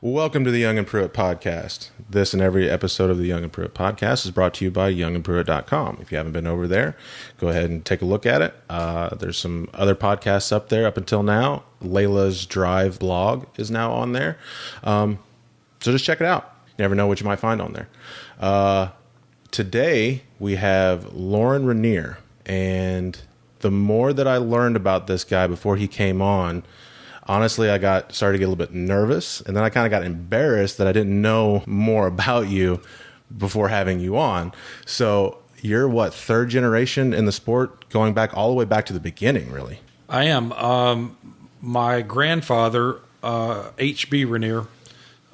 Welcome to the Young and Pruitt podcast. This and every episode of the Young and Pruitt podcast is brought to you by youngandpruitt.com. If you haven't been over there, go ahead and take a look at it. There's some other podcasts up there up until now. Layla's Drive blog is now on there. So just check it out. You never know what you might find on there. Today, we have Lorin Ranier. And the more that I learned about this guy before he came on, honestly, I started to get a little bit nervous, and then I kind of got embarrassed that I didn't know more about you before having you on. So you're third generation in the sport, going back all the way back to the beginning, really? I am. My grandfather, H.B. Ranier,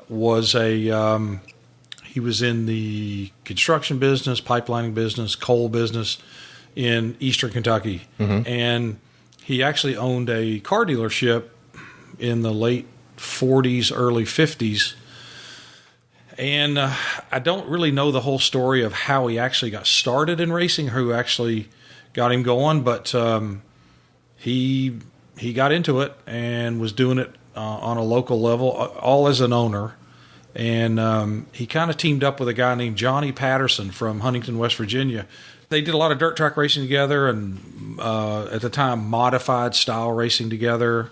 was he was in the construction business, pipelining business, coal business in eastern Kentucky. Mm-hmm. And he actually owned a car dealership in the late 40s, early 50s. And I don't really know the whole story of how he actually got started in racing, who actually got him going, but he got into it and was doing it on a local level, all as an owner. And he kind of teamed up with a guy named Johnny Patterson from Huntington, West Virginia. They did a lot of dirt track racing together and at the time modified style racing together.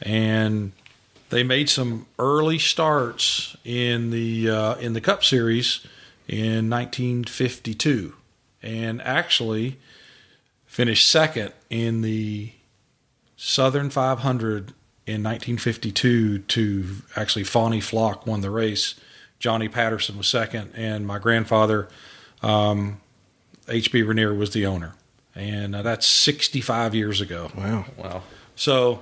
And they made some early starts in the Cup Series in 1952, and actually finished second in the Southern 500 in 1952. To actually Fawny Flock won the race. Johnny Patterson was second, and my grandfather, H.B. Ranier, was the owner, and that's 65 years ago. Wow. So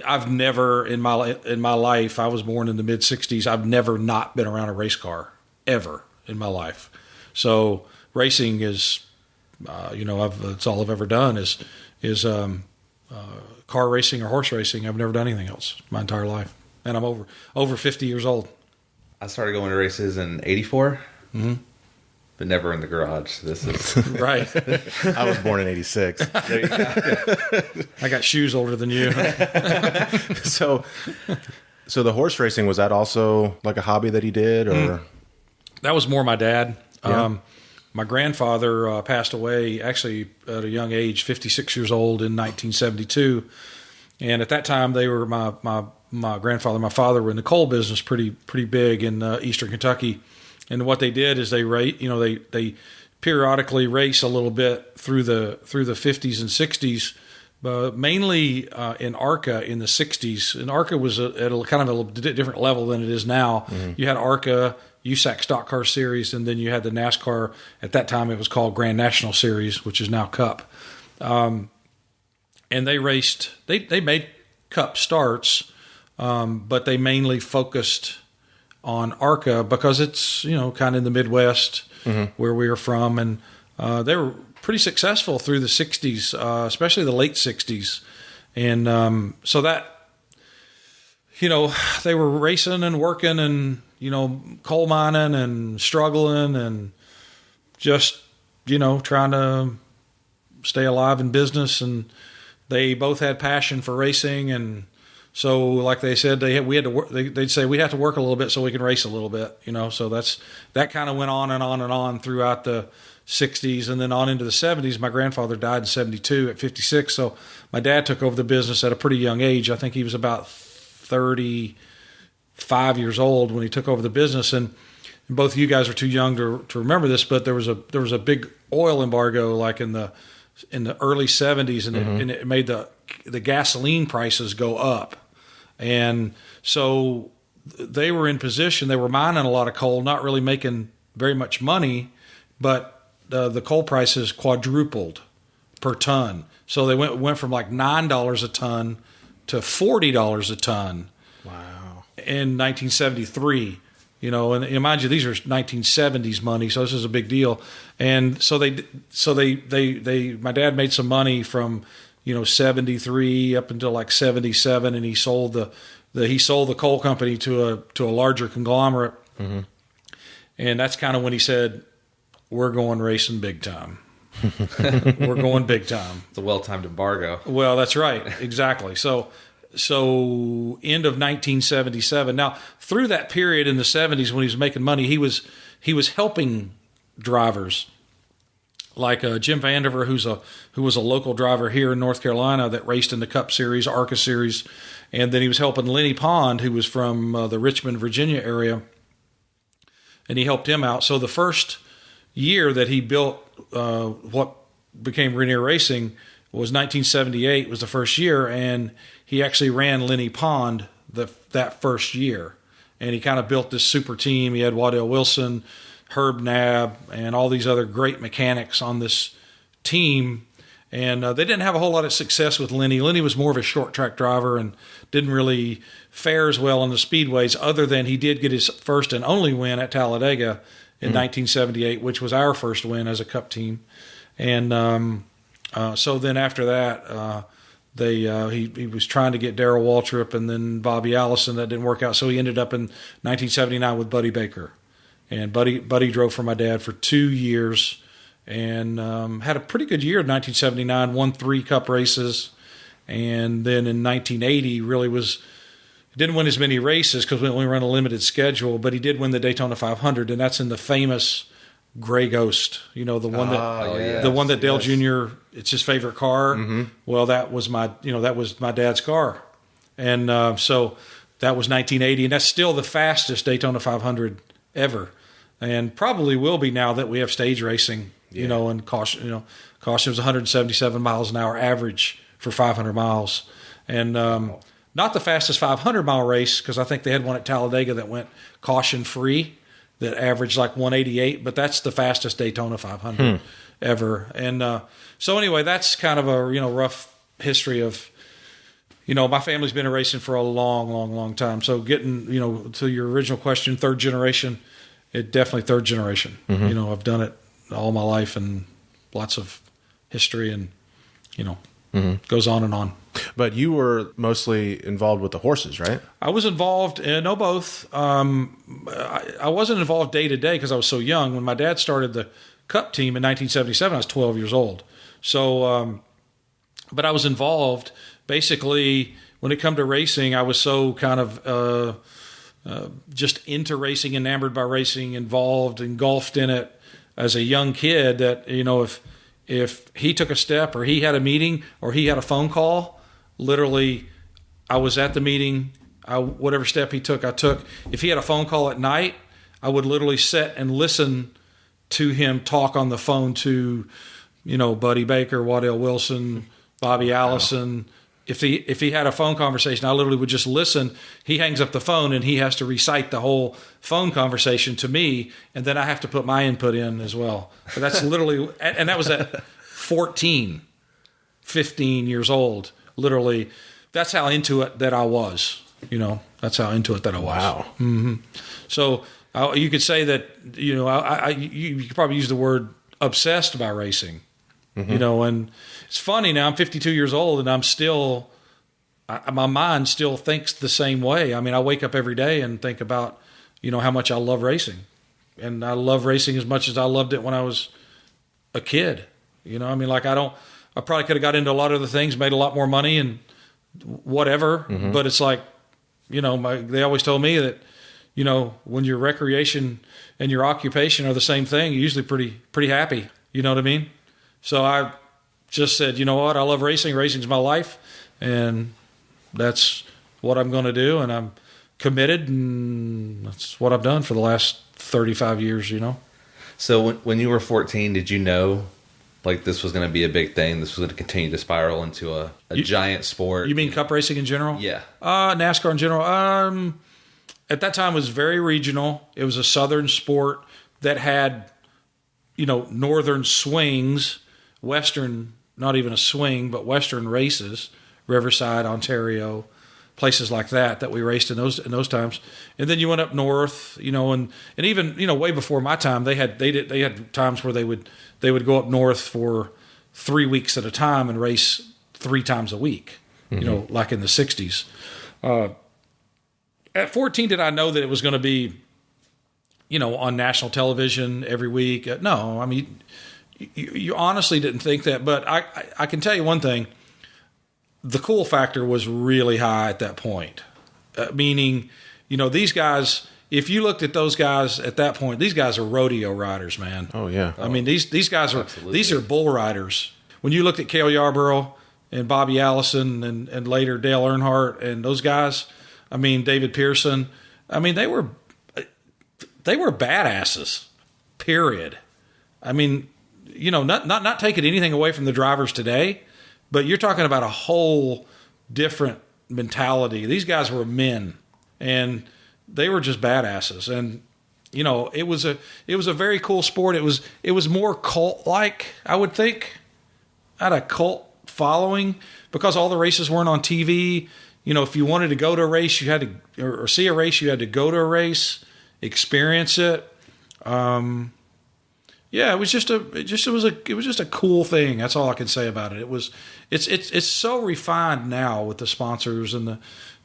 I've never in my life, I was born in the mid 60s. I've never not been around a race car ever in my life. So racing is, it's all I've ever done is car racing or horse racing. I've never done anything else my entire life, and I'm over 50 years old. I started going to races in '84. Mm-hmm. But never in the garage. This is right. I was born in '86. There you go. I got shoes older than you. So the horse racing, was that also like a hobby that he did, or? That was more my dad. Yeah. My grandfather passed away actually at a young age, 56 years old in 1972. And at that time, they were my grandfather, my father were in the coal business pretty big in eastern Kentucky. And what they did is they periodically race a little bit through the 50s and 60s, but mainly in ARCA in the 60s. And ARCA was at a kind of a different level than it is now. Mm-hmm. You had ARCA, USAC Stock Car Series, and then you had the NASCAR. At that time, it was called Grand National Series, which is now Cup. And they raced. They made Cup starts, but they mainly focused on ARCA because it's, kind of in the Midwest, mm-hmm. where we were from. And they were pretty successful through the 60s, especially the late 60s. And so that, they were racing and working and, coal mining and struggling and just, trying to stay alive in business. And they both had passion for racing. And so, like they said, we had to work. They'd say we have to work a little bit so we can race a little bit, So that kind of went on and on and on throughout the 60s, and then on into the 70s. My grandfather died in 72 at 56, so my dad took over the business at a pretty young age. I think he was about 35 years old when he took over the business. And both of you guys are too young to remember this, but there was a big oil embargo, like in the early 70s, and mm-hmm. it made the gasoline prices go up. And so they were in position. They were mining a lot of coal, not really making very much money, but the coal prices quadrupled per ton. So they went from like $9 a ton to $40 a ton. Wow. In 1973. And mind you, these are 1970s money, so this is a big deal. And so my dad made some money from 73 up until like 77, and he sold the coal company to a larger conglomerate. Mm-hmm. And that's kind of when he said, "We're going racing big time." We're going big time. It's a well-timed embargo. Well, that's right. Exactly. So so end of 1977. Now, through that period in the 70s when he was making money, he was helping drivers like Jim Vandiver, who was a local driver here in North Carolina that raced in the Cup Series, ARCA Series, and then he was helping Lenny Pond, who was from the Richmond, Virginia area, and he helped him out. So the first year that he built what became Ranier Racing was 1978, was the first year, and he actually ran Lenny Pond that first year. And he kind of built this super team. He had Waddell Wilson, Herb Nabb, and all these other great mechanics on this team. And they didn't have a whole lot of success with Lenny. Lenny was more of a short track driver and didn't really fare as well on the speedways, other than he did get his first and only win at Talladega in 1978, which was our first win as a Cup team. And so then after that, he was trying to get Darrell Waltrip and then Bobby Allison. That didn't work out. So he ended up in 1979 with Buddy Baker. And Buddy drove for my dad for 2 years and had a pretty good year in 1979, won 3 Cup races. And then in 1980 really didn't win as many races because we only ran a limited schedule, but he did win the Daytona 500, and that's in the famous Gray Ghost, the one that Dale Jr., it's his favorite car. Mm-hmm. Well, that was my dad's car. And so that was 1980, and that's still the fastest Daytona 500 ever. And probably will be now that we have stage racing, and caution was 177 miles an hour average for 500 miles. And not the fastest 500-mile race, because I think they had one at Talladega that went caution-free that averaged like 188, but that's the fastest Daytona 500 ever. And so anyway, that's kind of a rough history of, my family's been in racing for a long, long, long time. So getting, to your original question, third generation, it definitely third generation. Mm-hmm. I've done it all my life and lots of history and, goes on and on. But you were mostly involved with the horses, right? I was involved in both. I wasn't involved day to day because I was so young. When my dad started the Cup team in 1977, I was 12 years old. So, but I was involved. Basically, when it come to racing, I was so kind of just into racing, enamored by racing, involved, engulfed in it as a young kid that, if he took a step or he had a meeting or he had a phone call, literally I was at the meeting. Whatever step he took, I took. If he had a phone call at night, I would literally sit and listen to him talk on the phone to, Buddy Baker, Waddell Wilson, Bobby Allison. If he had a phone conversation, I literally would just listen. He hangs up the phone and he has to recite the whole phone conversation to me, and then I have to put my input in as well. So that's literally, and that was at 15 years old. Literally, that's how into it that I was. That's how into it that I was. Wow. Mm-hmm. So you could say that, you could probably use the word obsessed by racing. Mm-hmm. And it's funny now, I'm 52 years old and I'm still, my mind still thinks the same way. I mean, I wake up every day and think about, how much I love racing. And I love racing as much as I loved it when I was a kid. I probably could have got into a lot of other things, made a lot more money and whatever. Mm-hmm. But it's like, they always told me that, when your recreation and your occupation are the same thing, you're usually pretty happy. You know what I mean? So I just said, you know what? I love racing. Racing's my life. And that's what I'm going to do. And I'm committed. And that's what I've done for the last 35 years, So when you were 14, did you know like this was going to be a big thing? This was going to continue to spiral into a giant sport? You mean Cup racing in general? Yeah. NASCAR in general? At that time it was very regional. It was a southern sport that had, northern swings, western, not even a swing, but western races, Riverside, Ontario, places like that we raced in those times. And then you went up north, and even, way before my time, they had times where they would go up north for 3 weeks at a time and race 3 times a week, mm-hmm. Like in the 60s. At 14, did I know that it was going to be, on national television every week? No, I mean, you honestly didn't think that. But I can tell you one thing. the cool factor was really high at that point. Meaning, these guys, if you looked at those guys at that point, these guys are rodeo riders, man. Oh yeah. I mean, these guys are Absolutely. these are bull riders. When you looked at Cale Yarborough and Bobby Allison and later Dale Earnhardt and those guys, I mean David Pearson, I mean they were badasses. Period. I mean, not taking anything away from the drivers today, but you're talking about a whole different mentality. These guys were men, and they were just badasses. And it was a very cool sport. It was more cult like, I would think. Had a cult following because all the races weren't on TV. If you wanted to go to a race, you had to or see a race, you had to go to a race, experience it. Yeah, it was just a cool thing. That's all I can say about it. It's so refined now with the sponsors and the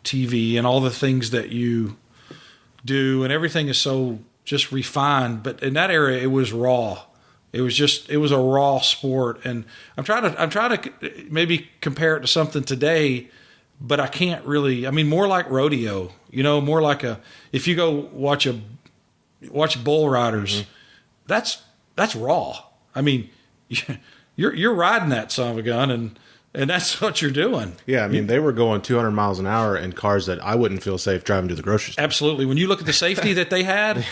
TV and all the things that you do, and everything is so just refined. But in that era, it was raw. It was a raw sport, and I'm trying to maybe compare it to something today, but I can't really. I mean, more like rodeo. More like if you go watch bull riders, that's raw. I mean, you're riding that son of a gun, and that's what you're doing. Yeah, I mean, they were going 200 miles an hour in cars that I wouldn't feel safe driving to the grocery store. Absolutely. When you look at the safety that they had,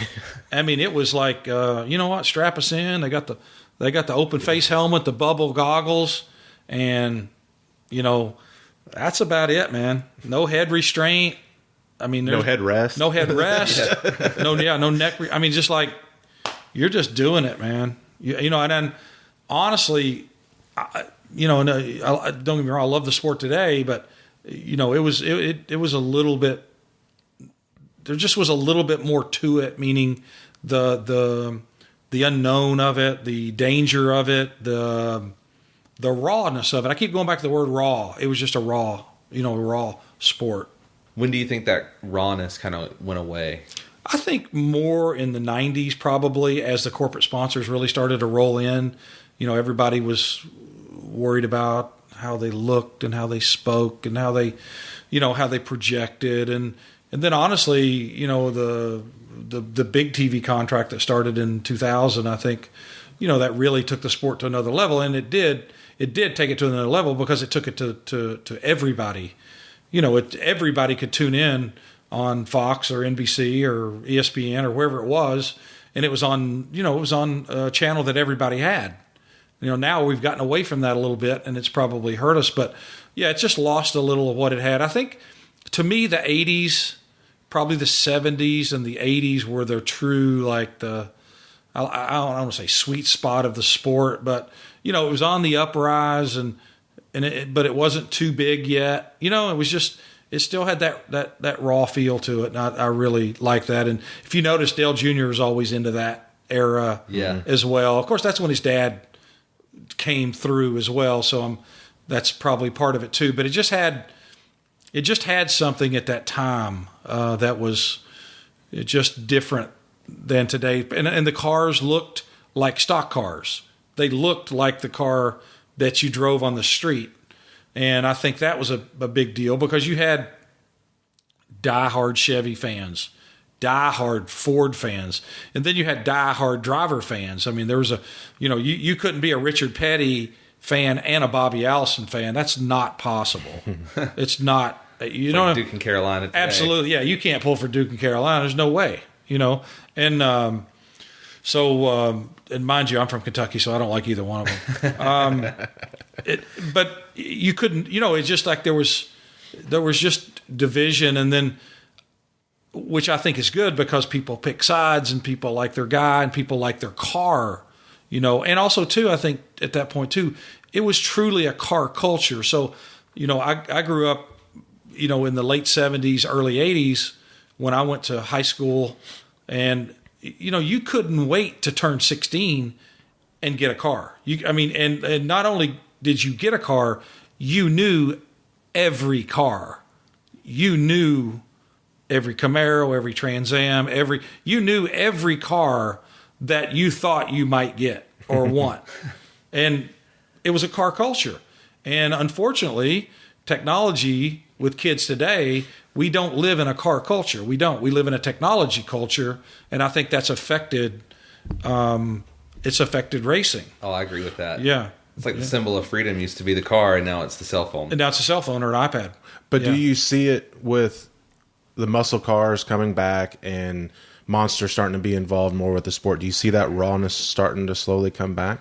I mean, it was like, you know what? Strap us in. They got the open face helmet, the bubble goggles, and that's about it, man. No head restraint. I mean, No headrest. No headrest. No neck. I mean, just like you're just doing it, man. And then honestly, don't get me wrong, I love the sport today, but it was a little bit. There just was a little bit more to it, meaning the unknown of it, the danger of it, the rawness of it. I keep going back to the word raw. It was just a raw sport. When do you think that rawness kind of went away? I think more in the 90s, probably, as the corporate sponsors really started to roll in. Everybody was worried about how they looked and how they spoke and how they projected. And then honestly, the big TV contract that started in 2000, I think, that really took the sport to another level. And it did take it to another level because it took it to everybody. Everybody could tune in on Fox or NBC or ESPN or wherever it was, and it was on a channel that everybody had. Now we've gotten away from that a little bit, and it's probably hurt us. But yeah, it's just lost a little of what it had. I think, to me, the 80s, probably the 70s and the 80s were the true, like I don't want to say sweet spot of the sport, but it was on the uprise, but it wasn't too big yet. It was just. It still had that raw feel to it, and I really like that. And if you notice, Dale Jr. was always into that era as well. Of course, that's when his dad came through as well, so that's probably part of it too. But it just had something at that time that was just different than today. And the cars looked like stock cars. They looked like the car that you drove on the street. And I think that was a big deal because you had diehard Chevy fans, diehard Ford fans, and then you had diehard driver fans. I mean, there was you couldn't be a Richard Petty fan and a Bobby Allison fan. That's not possible. It's not. Like Duke and Carolina today. Absolutely, yeah. You can't pull for Duke and Carolina. There's no way. And and mind you, I'm from Kentucky, so I don't like either one of them. But you couldn't, it's just like there was just division, and then, which I think is good because people pick sides and people like their guy and people like their car, and also too, I think at that point too, it was truly a car culture. So, I grew up, in the late 70s, early 80s when I went to high school, and you couldn't wait to turn 16 and get a car. And not only did you get a car, you knew every car. You knew every Camaro, every Trans Am, you knew every car that you thought you might get or want. And it was a car culture. And unfortunately, technology with kids today, we don't live in a car culture. We don't. We live in a technology culture, and I think that's affected. It's affected racing. Oh, I agree with that. Yeah. It's like the symbol of freedom used to be the car, and now it's the cell phone. And now it's a cell phone or an iPad. But do you see it with the muscle cars coming back and Monster starting to be involved more with the sport? Do you see that rawness starting to slowly come back?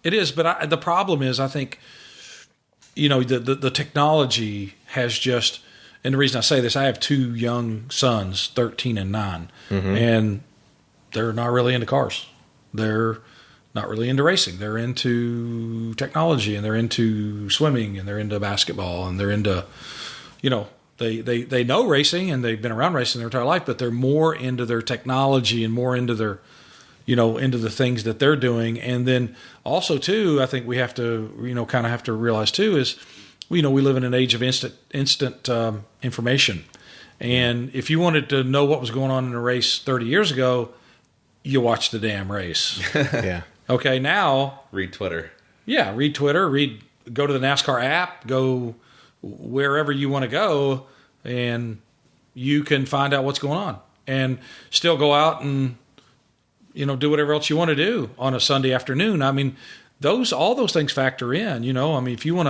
It is, but the problem is, I think, the technology has just, and the reason I say this, I have 2 young sons, 13 and 9, and they're not really into cars. They're not really into racing. They're into technology, and they're into swimming, and they're into basketball, and they're into, they know racing, and they've been around racing their entire life, but they're more into their technology and more into their, into the things that they're doing. And then also too, I think we have to, kind of have to realize too is, we live in an age of instant information. And if you wanted to know what was going on in a race 30 years ago, you watched the damn race. Yeah. Okay. Now Read Twitter. Yeah. Read Twitter, go to the NASCAR app, go wherever you want to go, and you can find out what's going on and still go out and, do whatever else you want to do on a Sunday afternoon. I mean, all those things factor in, I mean, if you want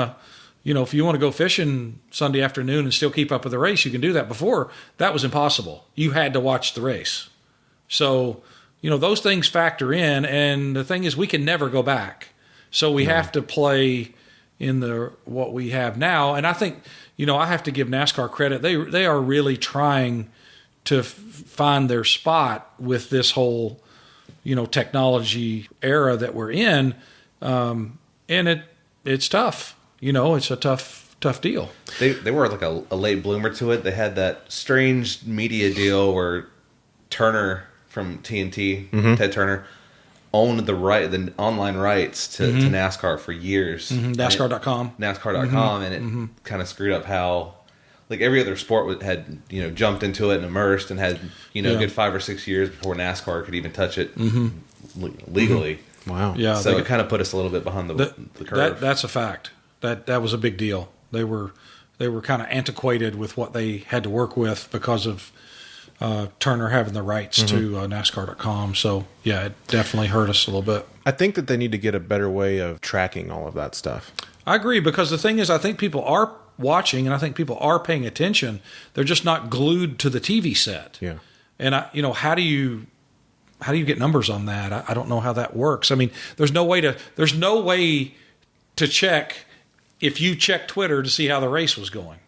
to go fishing Sunday afternoon and still keep up with the race, you can do that. Before, that was impossible. You had to watch the race. So, those things factor in, and the thing is, we can never go back. So we have to play in what we have now. And I think, I have to give NASCAR credit. They are really trying to find their spot with this whole, technology era that we're in. And it's tough. It's a tough deal. They were like a late bloomer to it. They had that strange media deal where Turner from TNT, Ted Turner, owned the online rights to NASCAR for years. NASCAR.com. NASCAR.com, and it kind of screwed up how, like every other sport had, jumped into it and immersed and had, a good 5 or 6 years before NASCAR could even touch it legally. Wow. Yeah. So it kind of put us a little bit behind the curve. That's a fact. That was a big deal. They were kind of antiquated with what they had to work with because of Turner having the rights to NASCAR.com. So, yeah, it definitely hurt us a little bit. I think that they need to get a better way of tracking all of that stuff. I agree, because the thing is, I think people are watching, and I think people are paying attention. They're just not glued to the TV set. Yeah. And, how do you get numbers on that? I don't know how that works. I mean, there's no way to check if you check Twitter to see how the race was going.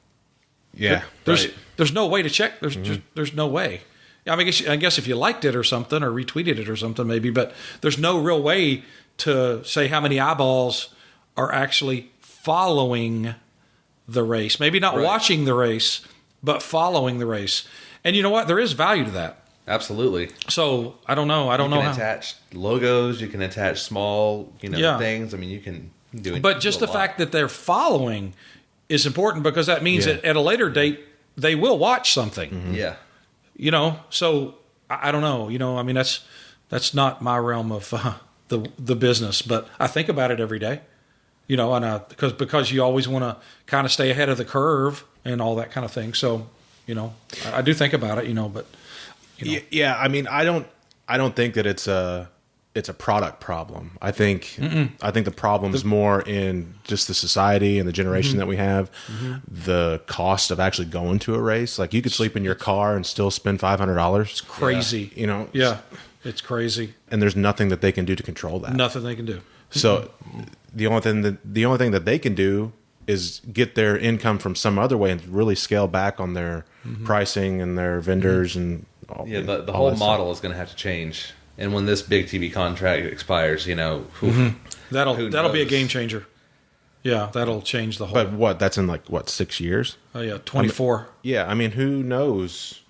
Yeah. There's no way to check. There's no way. I mean, I guess if you liked it or something or retweeted it or something maybe, but there's no real way to say how many eyeballs are actually following the race. Maybe not watching the race, but following the race. And you know what? There is value to that. Absolutely. So I don't know. You can attach logos. You can attach small, things. I mean, you can do it. But just the fact that they're following is important, because that means that at a later date they will watch something. Yeah. So I don't know. I mean, that's not my realm of the business, but I think about it every day. And because you always want to kind of stay ahead of the curve and all that kind of thing. So, I do think about it. But. Yeah, I mean, I don't think that it's a product problem. I think the problem is more in just the society and the generation that we have. The cost of actually going to a race, like you could sleep in your car and still spend $500. It's crazy. Yeah, it's crazy. And there's nothing that they can do to control that. Nothing they can do. So the only thing that they can do is get their income from some other way and really scale back on their pricing and their vendors and. The whole model is going to have to change, and when this big TV contract expires, that'll be a game changer. Yeah, that'll change the whole. But that's in 6 years? Oh yeah, 24. I mean, who knows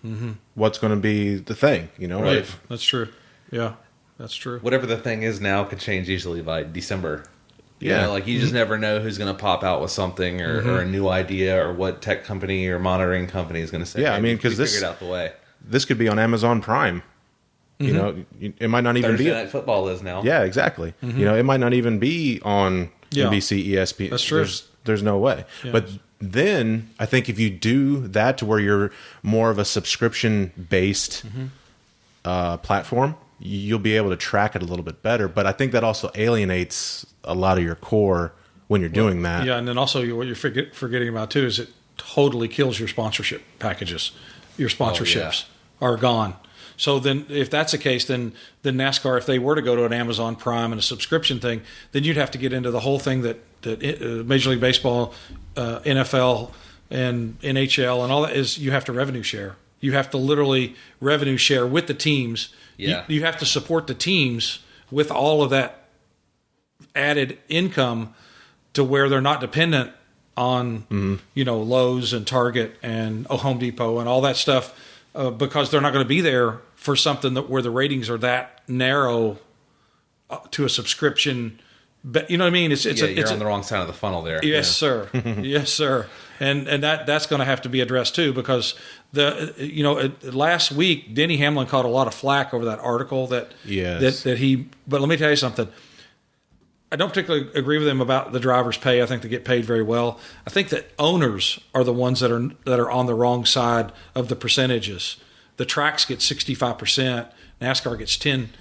what's going to be the thing? Right. That's true. Yeah, that's true. Whatever the thing is now could change easily by December. Yeah, you just never know who's going to pop out with something or a new idea, or what tech company or monitoring company is going to say. Yeah, I mean, because figured out the way. This could be on Amazon Prime. It might not even Thursday be. Night Football is now. Yeah, exactly. It might not even be on NBC, ESPN. That's true. There's no way. Yeah. But then I think if you do that to where you're more of a subscription based platform, you'll be able to track it a little bit better. But I think that also alienates a lot of your core when you're doing that. Yeah, and then also what you're forgetting about too is it totally kills your sponsorship packages. Your sponsorships are gone. So then if that's the case, then NASCAR, if they were to go to an Amazon Prime and a subscription thing, then you'd have to get into the whole thing that Major League Baseball, NFL, and NHL and all that is you have to revenue share. You have to literally revenue share with the teams. Yeah. You have to support the teams with all of that added income to where they're not dependent on, Lowe's and Target and Home Depot and all that stuff because they're not going to be there for something where the ratings are that narrow to a subscription. But you know what I mean? You're on the wrong side of the funnel there. Yes, sir. Yes, sir. And that's going to have to be addressed too because last week Denny Hamlin caught a lot of flack over that article that he. But let me tell you something. I don't particularly agree with him about the drivers' pay. I think they get paid very well. I think that owners are the ones that are on the wrong side of the percentages. The tracks get 65%, NASCAR gets 10%,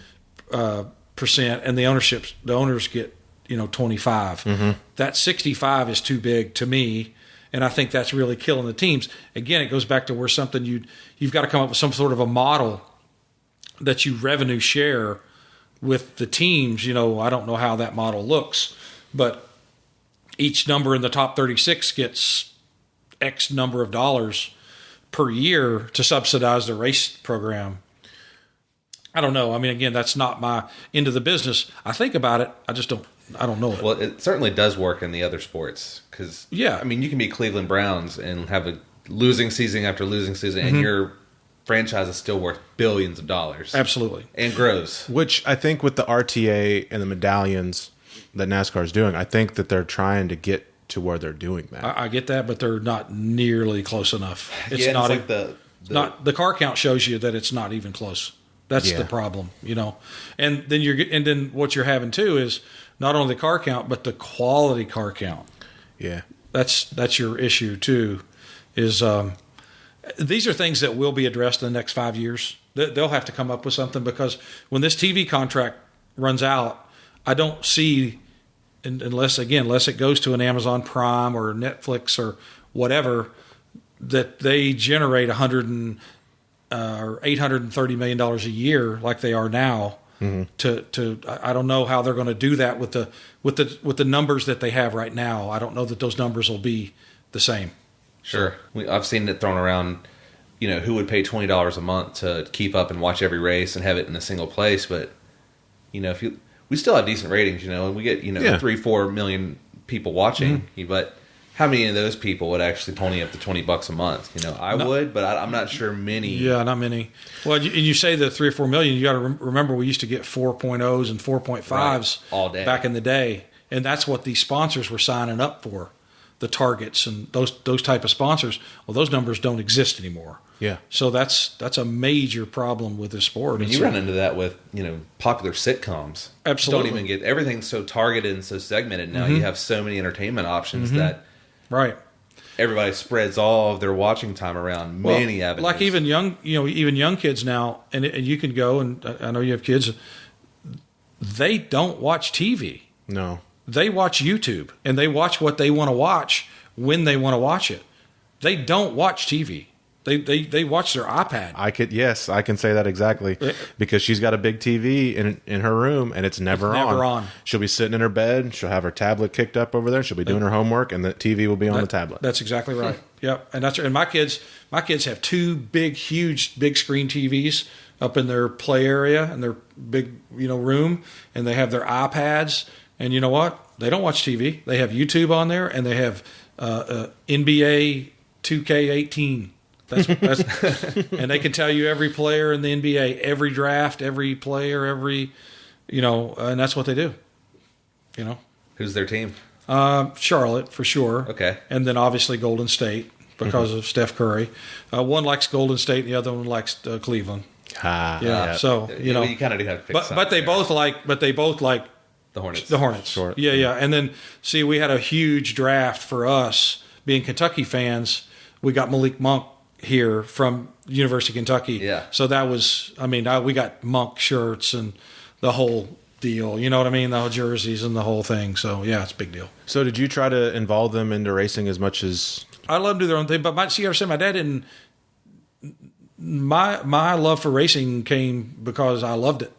and the owners get 25. Mm-hmm. That 65 is too big to me, and I think that's really killing the teams. Again, it goes back to where something you've got to come up with some sort of a model that you revenue share with the teams. I don't know how that model looks, but each number in the top 36 gets X number of dollars per year to subsidize the race program. I don't know. I mean, again, that's not my end of the business. I think about it. I don't know it. Well, it certainly does work in the other sports because, I mean, you can be Cleveland Browns and have a losing season after losing season, and your franchise is still worth billions of dollars. Absolutely. And grows. Which I think with the RTA and the medallions that NASCAR is doing, I think that they're trying to get to where they're doing that. I get that, but they're not nearly close enough. It's not like the car count shows you that it's not even close. That's the problem, And then what you're having too is not only the car count but the quality car count. Yeah. That's your issue too. Is these are things that will be addressed in the next 5 years. They'll have to come up with something because when this TV contract runs out, I don't see, unless it goes to an Amazon Prime or Netflix or whatever, that they generate $100 or $830 million a year like they are now. Mm-hmm. I don't know how they're going to do that with the numbers that they have right now. I don't know that those numbers will be the same. Sure. I've seen it thrown around, who would pay $20 a month to keep up and watch every race and have it in a single place. But, we still have decent ratings, and we get, 3-4 million people watching. Mm-hmm. But how many of those people would actually pony up to $20 a month? I would, but I'm not sure many. Yeah, not many. Well, you say the 3 or 4 million, you got to remember we used to get 4.0s and 4.5s all day back in the day. And that's what these sponsors were signing up for. The Targets and those type of sponsors, well, those numbers don't exist anymore. Yeah. So that's a major problem with this sport. I mean, you run into that with popular sitcoms. Absolutely. Don't even get everything's so targeted and so segmented now. Mm-hmm. You have so many entertainment options that everybody spreads all of their watching time around many avenues. Like even young kids now, and you can go and I know you have kids. They don't watch TV. No. They watch YouTube, and they watch what they want to watch when they want to watch it. They don't watch TV. They watch their iPad. I can say that exactly because she's got a big TV in her room, and it's never on. She'll be sitting in her bed. She'll have her tablet kicked up over there. She'll be doing her homework, and the TV will be on the tablet. That's exactly right. Yep, and my kids have two huge big screen TVs up in their play area and their big room, and they have their iPads. And you know what? They don't watch TV. They have YouTube on there, and they have NBA 2K18. That's and they can tell you every player in the NBA, every draft, every player, and that's what they do. Who's their team? Charlotte for sure. Okay, and then obviously Golden State because of Steph Curry. One likes Golden State, and the other one likes Cleveland. So you kind of do have to pick but they both like The Hornets. Sure. Yeah. And then, see, we had a huge draft for us being Kentucky fans, we got Malik Monk here from University of Kentucky. Yeah. So that was, we got Monk shirts and the whole deal. You know what I mean? The whole jerseys and the whole thing. So yeah, it's a big deal. So did you try to involve them into racing as much as? I let them do their own thing, but my dad didn't. My love for racing came because I loved it.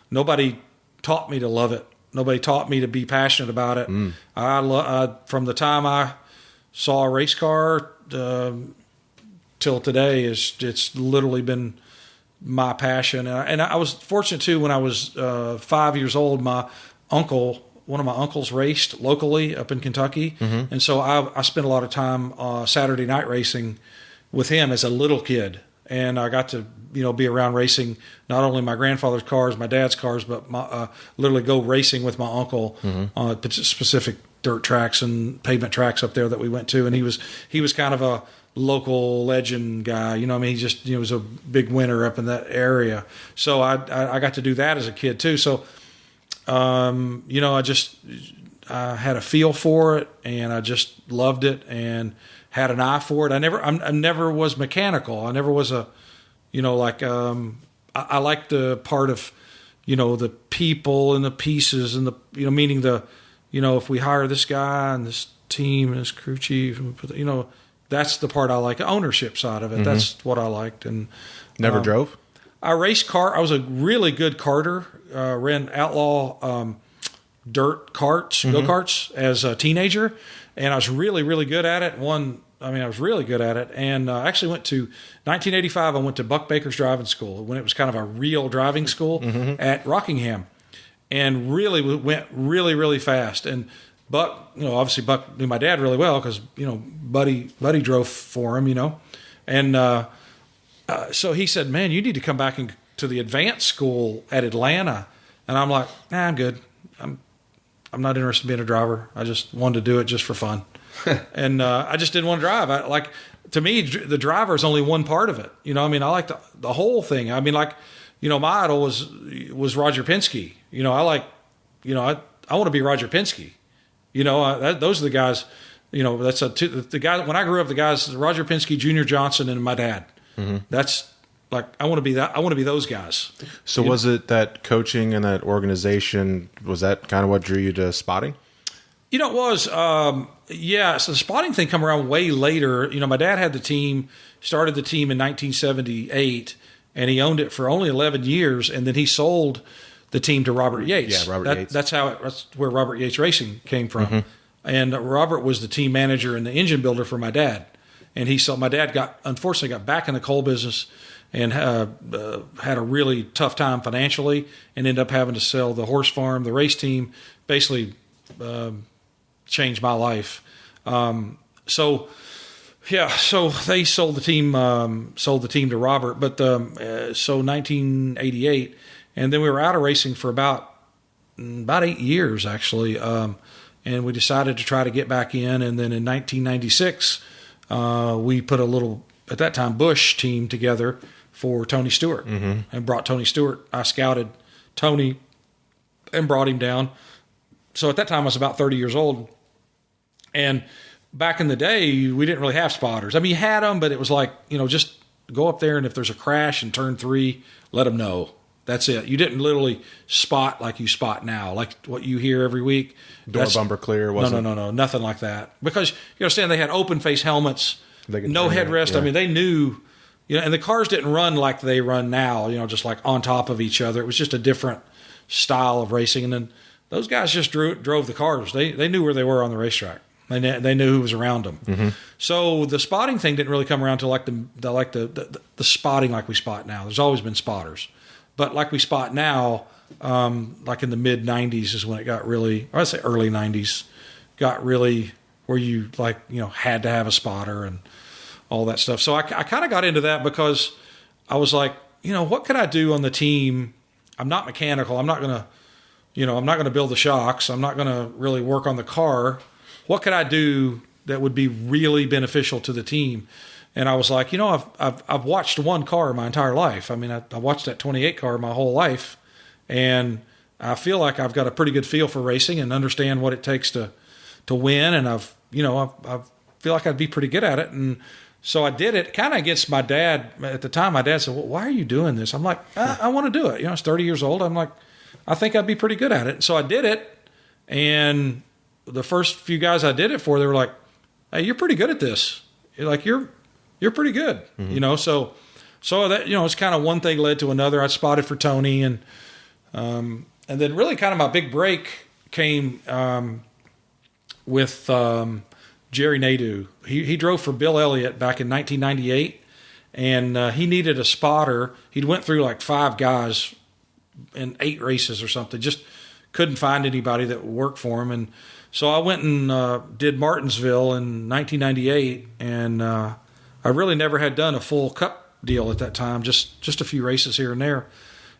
Nobody taught me to love it. Nobody taught me to be passionate about it. From the time I saw a race car till today, it's literally been my passion. And I was fortunate too. When I was 5 years old, one of my uncles raced locally up in Kentucky, and so I spent a lot of time Saturday night racing with him as a little kid. And I got to, be around racing, not only my grandfather's cars, my dad's cars, but literally go racing with my uncle on specific dirt tracks and pavement tracks up there that we went to. And he was kind of a local legend guy. He just was a big winner up in that area. So I got to do that as a kid too. So I had a feel for it, and I just loved it and had an eye for it. I never was mechanical. I never was I like the part of, the people and the pieces and the, meaning if we hire this guy and this team and this crew chief, that's the part I like. The ownership side of it. That's what I liked. And Never drove? I raced car. I was a really good karter. Ran outlaw dirt carts, go-karts as a teenager, and I was really, really good at it. I was really good at it, and I actually went to 1985. I went to Buck Baker's driving school when it was kind of a real driving school at Rockingham, and really went really, really fast. And Buck, obviously Buck knew my dad really well because Buddy drove for him, and so he said, "Man, you need to come back to the advanced school at Atlanta." And I'm like, "Nah, I'm good. I'm not interested in being a driver. I just wanted to do it just for fun." And I just didn't want to drive. To me, the driver is only one part of it. I like the whole thing. my idol was Roger Penske. I want to be Roger Penske. Those are the guys. That's the guy. When I grew up, the guys Roger Penske, Junior Johnson, and my dad. That's I want to be that. I want to be those guys. So was it that coaching and that organization? Was that kind of what drew you to spotting? It was. So the spotting thing come around way later. My dad had the team, started the team in 1978, and he owned it for only 11 years, and then he sold the team to Robert Yates. Yeah, Robert Yates. That's where Robert Yates Racing came from. And Robert was the team manager and the engine builder for my dad. And my dad unfortunately got back in the coal business and had a really tough time financially, and ended up having to sell the horse farm, the race team, basically changed my life. So they sold the team to Robert, but so 1988, and then we were out of racing for about 8 years actually, and we decided to try to get back in. And then in 1996, we put a little, at that time, Bush team together for Tony Stewart, and brought Tony Stewart. I scouted Tony and brought him down. So at that time, I was about 30 years old. And back in the day, we didn't really have spotters. You had them, but it was just go up there, and if there's a crash in turn 3, let them know. That's it. You didn't literally spot like you spot now, like what you hear every week. Door bumper clear, wasn't it? No, nothing like that. Because, you understand, they had open face helmets, no headrest. Yeah. They knew, and the cars didn't run like they run now, just like on top of each other. It was just a different style of racing. And then those guys just drove the cars. They knew where they were on the racetrack. They knew who was around them. So the spotting thing didn't really come around to the spotting like we spot now. There's always been spotters, but like we spot now, like in the mid '90s is when it got really, or I'd say early '90s, got really where you had to have a spotter and all that stuff. So I kind of got into that because I was like, what could I do on the team? I'm not mechanical. I'm not gonna build the shocks. I'm not gonna really work on the car. What could I do that would be really beneficial to the team? And I was like, I've watched one car my entire life. I watched that 28 car my whole life, and I feel like I've got a pretty good feel for racing and understand what it takes to win. And I feel feel like I'd be pretty good at it. And so I did it kind of against my dad. At the time, my dad said, well, why are you doing this? I'm like, I want to do it. I was 30 years old. I'm like, I think I'd be pretty good at it. And so I did it. And the first few guys I did it for, they were like, hey, you're pretty good at this. You're pretty good, So that, it's kind of one thing led to another. I spotted for Tony, and then really kind of my big break came with Jerry Nadeau. He drove for Bill Elliott back in 1998, and he needed a spotter. He went through like 5 guys in 8 races or something. Just couldn't find anybody that would work for him, and so I went and did Martinsville in 1998, and I really never had done a full Cup deal at that time, just a few races here and there.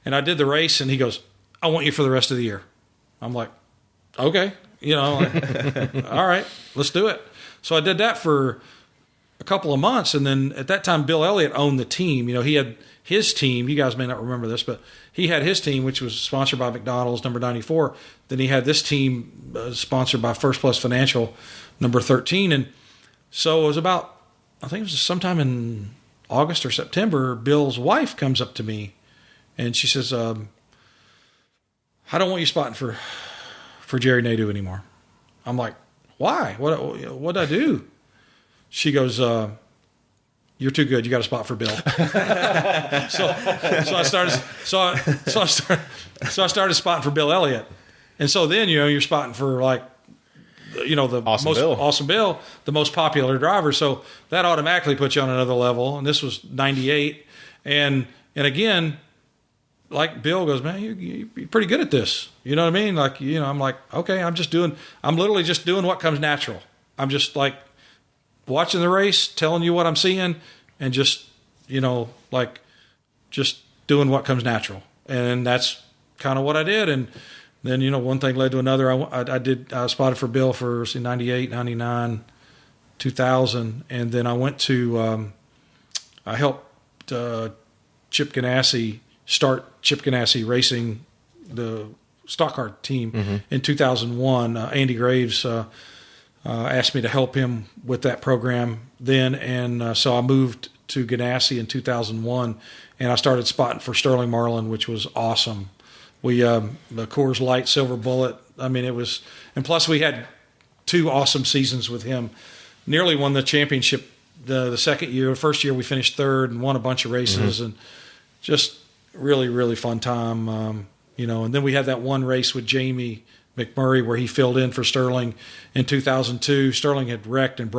And I did the race, and he goes, I want you for the rest of the year. I'm like, okay, all right, let's do it. So I did that for a couple of months, and then at that time, Bill Elliott owned the team. He had his team. You guys may not remember this, but he had his team, which was sponsored by McDonald's, number 94. Then he had this team sponsored by First Plus Financial, number 13. And so it was about, I think it was sometime in August or September, Bill's wife comes up to me, and she says, I don't want you spotting for Jerry Nadeau anymore. I'm like, why? What'd I do? She goes, you're too good. You got a spot for Bill. so I started spotting for Bill Elliott. And so then, you're spotting for the Awesome Bill, the most popular driver. So that automatically puts you on another level. And this was 98. And again, like Bill goes, man, you're pretty good at this. You know what I mean? I'm like, okay, I'm literally just doing what comes natural. I'm just like watching the race, telling you what I'm seeing, and just doing what comes natural. And that's kind of what I did. And then, one thing led to another. I spotted for Bill for 98, 99, 2000. And then I went to, I helped Chip Ganassi start Chip Ganassi Racing, the stock car team, in 2001. Andy Graves asked me to help him with that program then. And so I moved to Ganassi in 2001, and I started spotting for Sterling Marlin, which was awesome. We, the Coors Light Silver Bullet, it was, and plus we had 2 awesome seasons with him. Nearly won the championship the second year. The first year we finished 3rd and won a bunch of races, and just really, really fun time. And then we had that one race with Jamie McMurray where he filled in for Sterling in 2002. Sterling had wrecked and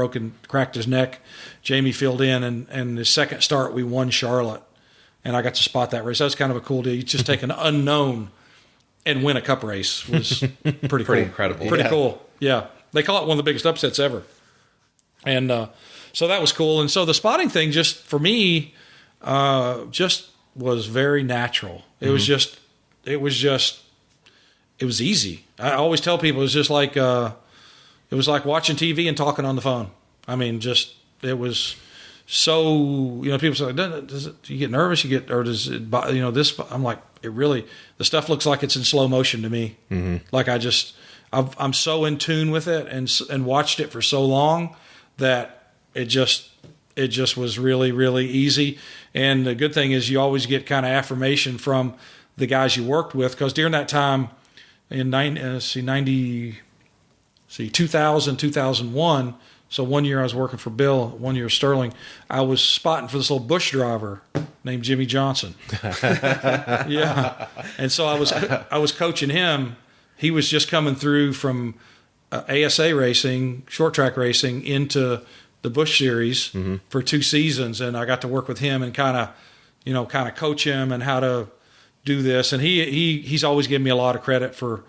cracked his neck. Jamie filled in, and his second start we won Charlotte, and I got to spot that race. That was kind of a cool deal. You just take an unknown and win a Cup race was pretty cool. Incredible. Pretty cool. Yeah. They call it one of the biggest upsets ever. And so that was cool. And so the spotting thing just, for me, just was very natural. It was easy. I always tell people it was like watching TV and talking on the phone. It was so, people say, do you get nervous? Does it, this, I'm like, the stuff looks like it's in slow motion to me. Like I'm so in tune with it and watched it for so long that it just was really, really easy. And the good thing is you always get kind of affirmation from the guys you worked with, because during that time in 2000, 2001, so one year I was working for Bill, 1 year Sterling, I was spotting for this little Bush driver named Jimmy Johnson. Yeah. And so I was coaching him. He was just coming through from ASA racing, short track racing, into the Bush Series for 2 seasons, and I got to work with him and kind of coach him and how to do this. And he's always given me a lot of credit for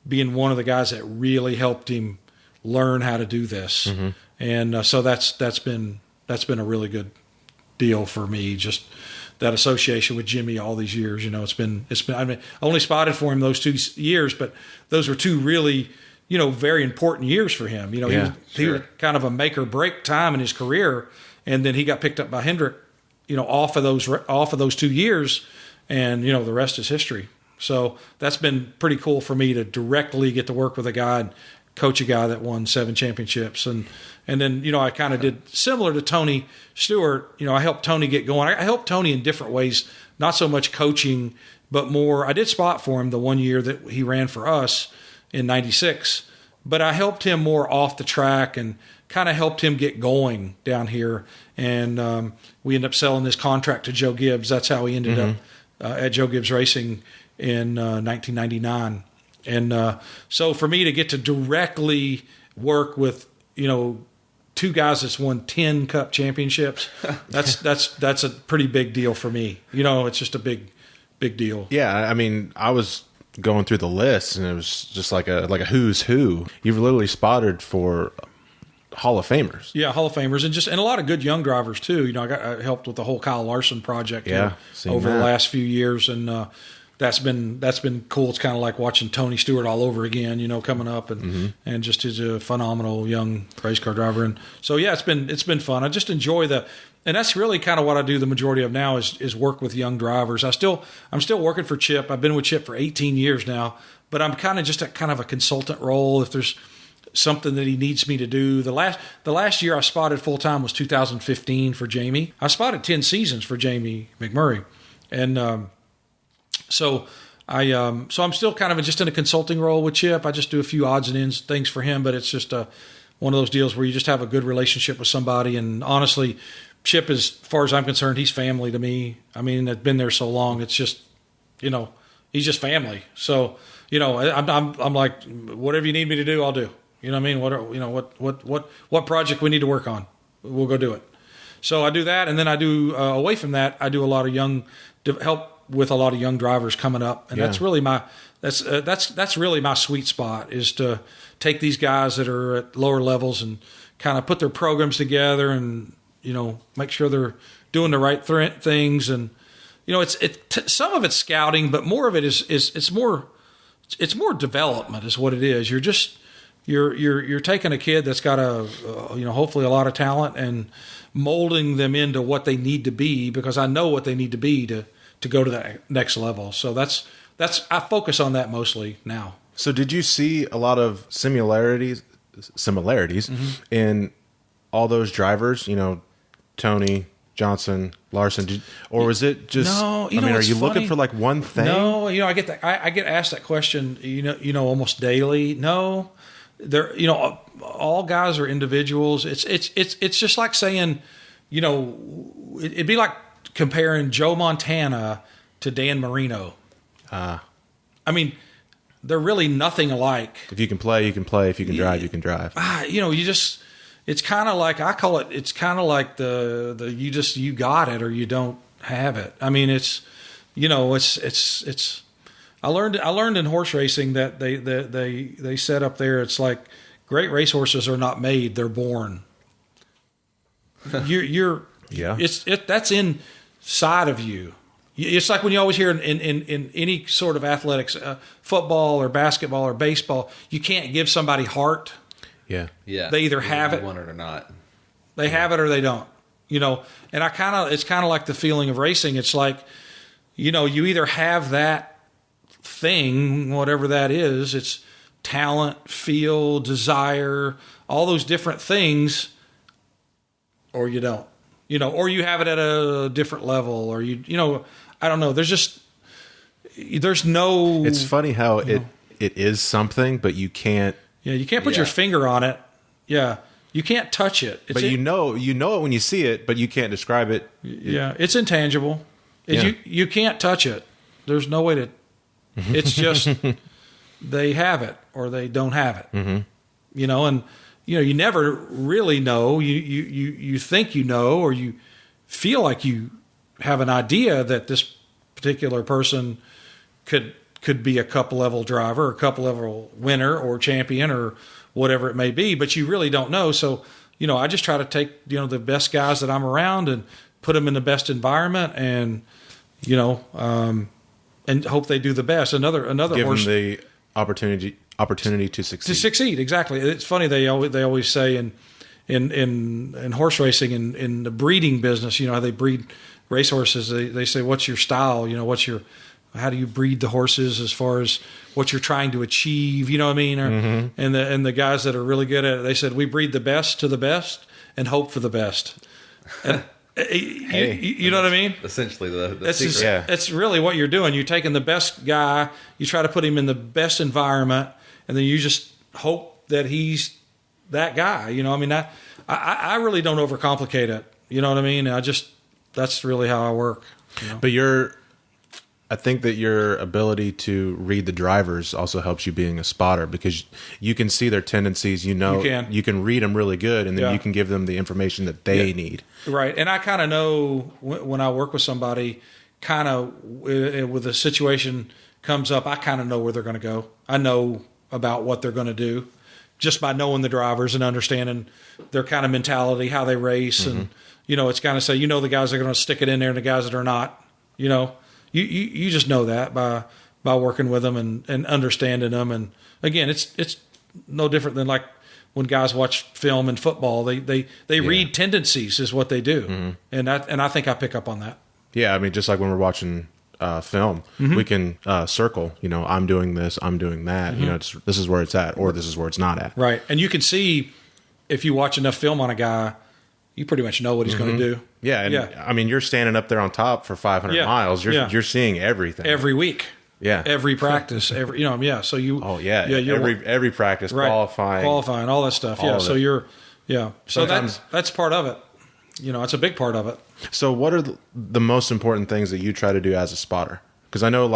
being one of the guys that really helped him learn how to do this. And so that's been a really good deal for me. Just that association with Jimmy all these years. It's been. I only spotted for him those 2 years, but those were 2 really, very important years for him. He was kind of a make or break time in his career, and then he got picked up by Hendrick, off of those 2 years, and the rest is history. So that's been pretty cool for me to directly get to work with a guy coach a guy that won 7 championships. And then, I kind of did similar to Tony Stewart. I helped Tony get going. I helped Tony in different ways, not so much coaching, but more. I did spot for him the one year that he ran for us in 96, but I helped him more off the track and kind of helped him get going down here. And we ended up selling this contract to Joe Gibbs. That's how he ended up at Joe Gibbs Racing in 1999. And so for me to get to directly work with, 2 guys that's won 10 Cup championships, that's a pretty big deal for me. It's just a big deal. Yeah, I mean, I was going through the list, and it was just like a who's who. You've literally spotted for Hall of Famers. Yeah, Hall of Famers, and a lot of good young drivers too. I helped with the whole Kyle Larson project over the last few years, and that's been cool. It's kind of like watching Tony Stewart all over again, coming up, and just he's a phenomenal young race car driver. And so it's been fun. I just enjoy and that's really kind of what I do the majority of now is work with young drivers. I'm still working for Chip. I've been with Chip for 18 years now, but I'm kind of just a kind of a consultant role. If there's something that he needs me to do, the last year I spotted full time was 2015 for Jamie. I spotted 10 seasons for Jamie McMurray, and so I'm still kind of just in a consulting role with Chip. I just do a few odds and ends things for him, but it's just one of those deals where you just have a good relationship with somebody. And honestly, Chip, as far as I'm concerned, he's family to me. I mean, I've been there so long. It's just, he's just family. So, I'm like, whatever you need me to do, I'll do. You know what I mean? What project we need to work on, we'll go do it. So I do that, and then I do away from that, I do a lot of help with a lot of young drivers coming up, and that's really that's really my sweet spot, is to take these guys that are at lower levels and kind of put their programs together, and make sure they're doing the right things. And some of it's scouting, but more of it is it's more development is what it is. You're taking a kid that's got hopefully a lot of talent and molding them into what they need to be, because I know what they need to be to go to that next level. So that's I focus on that mostly now. So did you see a lot of similarities in all those drivers? Tony, Johnson, Larson, or was it just? No, are you looking for like one thing? No, I get that. I get asked that question. Almost daily. No, they're all guys are individuals. It's just like saying, it'd be like comparing Joe Montana to Dan Marino. I mean, they're really nothing alike. If you can play, you can play. If you can drive, you can drive. It's kind of like, I call it, it's kind of like you got it or you don't have it. I mean, I learned in horse racing that they set up there, it's like great racehorses are not made, they're born. That's inside of you. It's like when you always hear in any sort of athletics, football or basketball or baseball, you can't give somebody heart. Yeah. They either have it, want it or not. They have it or they don't. And it's kind of like the feeling of racing. It's like, you either have that thing, whatever that is. It's talent, feel, desire, all those different things, or you don't. Or you have it at a different level, or I don't know. There's no. It's funny how it is something, but you can't. Yeah, you can't put your finger on it. Yeah, you can't touch it. You know it when you see it, but you can't describe it. It's intangible. You can't touch it. There's no way to. It's just they have it or they don't have it. Mm-hmm. And you never really know. You think or you feel like you have an idea that this particular person could be a cup level driver or cup level winner or champion or whatever it may be, but you really don't know. So, I just try to take, the best guys that I'm around and put them in the best environment and, and hope they do the best. Another give horse, them the opportunity to succeed. To succeed, exactly. It's funny. They always say in horse racing, in the breeding business, how they breed racehorses, they say, what's your style? What's your how do you breed the horses as far as what you're trying to achieve, you know what I mean? Or, and the guys that are really good at it, they said, we breed the best to the best and hope for the best. And, you know what I mean? Essentially the That's secret. that's really what you're doing. You're taking the best guy, you try to put him in the best environment, and then you just hope that he's that guy. You know, I mean, I really don't overcomplicate it. You know what I mean? That's really how I work. You know? But I think that your ability to read the drivers also helps you being a spotter, because you can see their tendencies. You can read them really good, and then you can give them the information that they need. Right. And I kind of know when I work with somebody, kind of with a situation comes up, I kind of know where they're going to go. I know about what they're going to do just by knowing the drivers and understanding their kind of mentality, how they race. And, it's kind of say, the guys that are going to stick it in there and the guys that are not, You just know that by working with them and understanding them. And again, it's no different than like when guys watch film and football. They read tendencies is what they do, and I think I pick up on that. Yeah, I mean, just like when we're watching film, we can circle. I'm doing this, I'm doing that. This is where it's at, or this is where it's not at. Right, and you can see if you watch enough film on a guy, you pretty much know what he's going to do. Yeah, and I mean, you're standing up there on top for 500 miles. You're seeing everything every week. Yeah, every practice, So you. Oh yeah. Every practice, right, qualifying, all that stuff. So you're. So sometimes, that's part of it. It's a big part of it. So what are the most important things that you try to do as a spotter? Because I know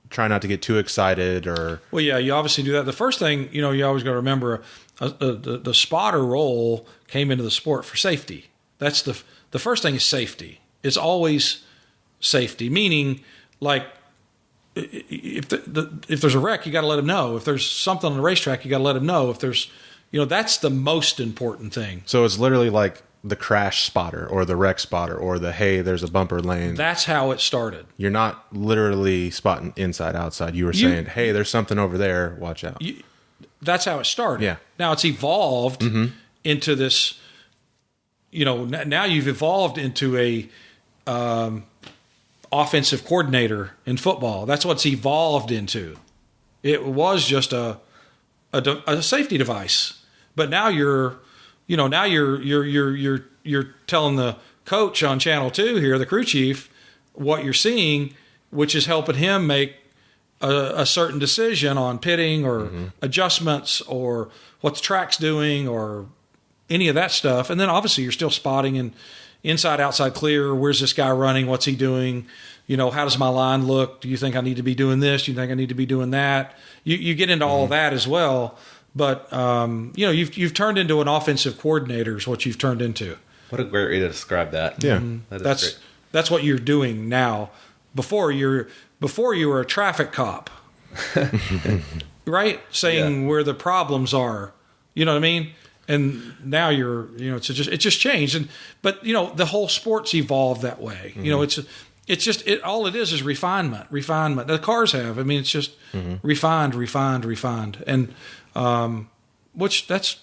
try not to get too excited or. Well, yeah, you obviously do that. The first thing you always got to remember, the spotter role came into the sport for safety. That's the first thing is safety. It's always safety, meaning like if there's a wreck, you got to let them know. If there's something on the racetrack, you got to let them know. If there's, that's the most important thing. So it's literally like the crash spotter or the wreck spotter or the, hey, there's a bumper lane. That's how it started. You're not literally spotting inside, outside. You were saying, hey, there's something over there. Watch out. That's how it started. Yeah. Now it's evolved into this, now you've evolved into a offensive coordinator in football. That's what's evolved into. It was just a safety device, but now you're telling the coach on Channel 2 here, the crew chief, what you're seeing, which is helping him make a certain decision on pitting or adjustments or what the track's doing or any of that stuff. And then obviously you're still spotting in inside, outside, clear. Where's this guy running? What's he doing? How does my line look? Do you think I need to be doing this? Do you think I need to be doing that? You get into all of that as well. But, you've turned into an offensive coordinator is what you've turned into. What a great way to describe that. Yeah. That's what you're doing now. Before you were a traffic cop, right? Saying where the problems are, you know what I mean? And now it's just changed. But the whole sport's evolved that way. All it is refinement. The cars have. I mean, it's just refined. And, which that's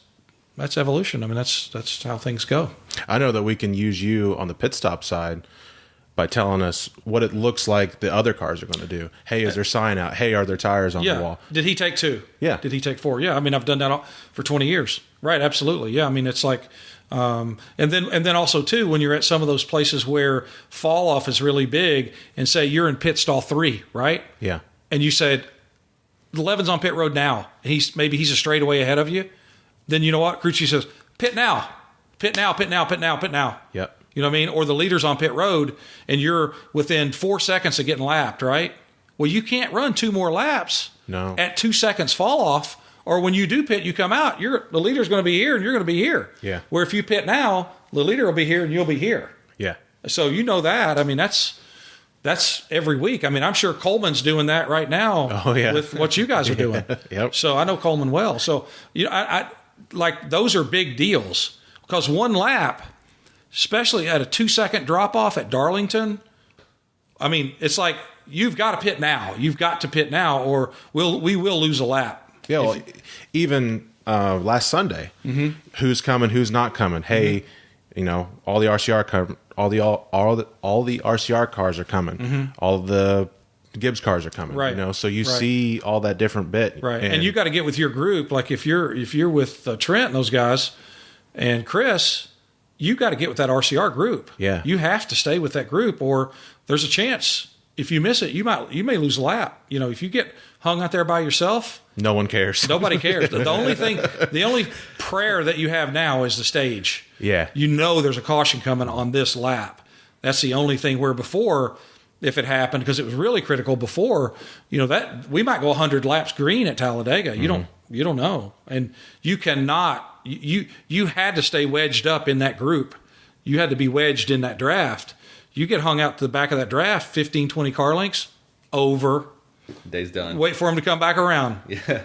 evolution. I mean, that's how things go. I know that we can use you on the pit stop side by telling us what it looks like the other cars are going to do. Hey, is there sign out? Hey, are there tires on the wall? Did he take 2? Yeah. Did he take 4? Yeah. I mean, I've done that for 20 years. Right. Absolutely. Yeah. I mean, it's like, and then also too, when you're at some of those places where fall off is really big and say you're in pit stall 3, right? Yeah. And you said, 11's on pit road now. And he's a straightaway ahead of you. Then you know what? Crew chief says, pit now. Yep. You know what I mean? Or the leader's on pit road and you're within 4 seconds of getting lapped, right? Well, you can't run 2 more laps at 2 seconds fall off. Or when you do pit, you come out, the leader's going to be here and you're going to be here. Yeah. Where if you pit now, the leader will be here and you'll be here. Yeah. So that. I mean, that's every week. I mean, I'm sure Coleman's doing that right now with what you guys are doing. Yep. So I know Coleman well. So, I like those are big deals because one lap, especially at a 2-second drop off at Darlington, I mean, it's like you've got to pit now. You've got to pit now or we will lose a lap. Yeah, well, even last Sunday, who's coming, who's not coming? Hey, all the RCR cars are coming. All the Gibbs cars are coming. Right. So you see all that different bit. Right. And you got to get with your group. Like if you're with Trent and those guys and Chris, you got to get with that RCR group. Yeah. You have to stay with that group, or there's a chance if you miss it, you may lose a lap. If you get hung out there by yourself, no one cares. Nobody cares. The only prayer that you have now is the stage. Yeah. There's a caution coming on this lap. That's the only thing. Where before, if it happened, because it was really critical before, that we might go 100 laps green at Talladega. You don't know, and you cannot. You had to stay wedged up in that group. You had to be wedged in that draft. You get hung out to the back of that draft, 15, 20 car lengths, over. Day's done. Wait for him to come back around. Yeah.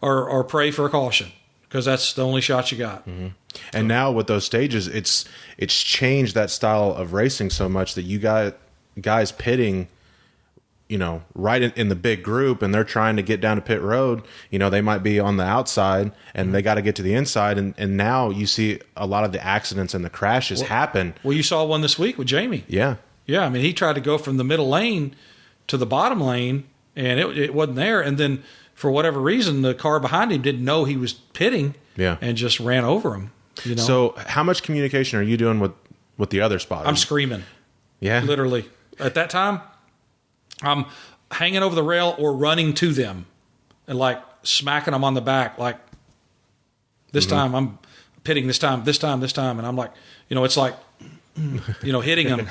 Or pray for a caution, because that's the only shot you got. Mm-hmm. And now with those stages, it's changed that style of racing so much that you got guys pitting, right in the big group, and they're trying to get down to pit road. They might be on the outside and they got to get to the inside. And now you see a lot of the accidents and the crashes happen. Well, you saw one this week with Jamie. Yeah. Yeah. I mean, he tried to go from the middle lane to the bottom lane, and it wasn't there. And then for whatever reason, the car behind him didn't know he was pitting. Yeah. And just ran over him. So how much communication are you doing with the other spotters? I'm screaming. Yeah. Literally. At that time, I'm hanging over the rail or running to them and like smacking them on the back. Like, this time I'm pitting, this time. And I'm like, it's like, hitting them,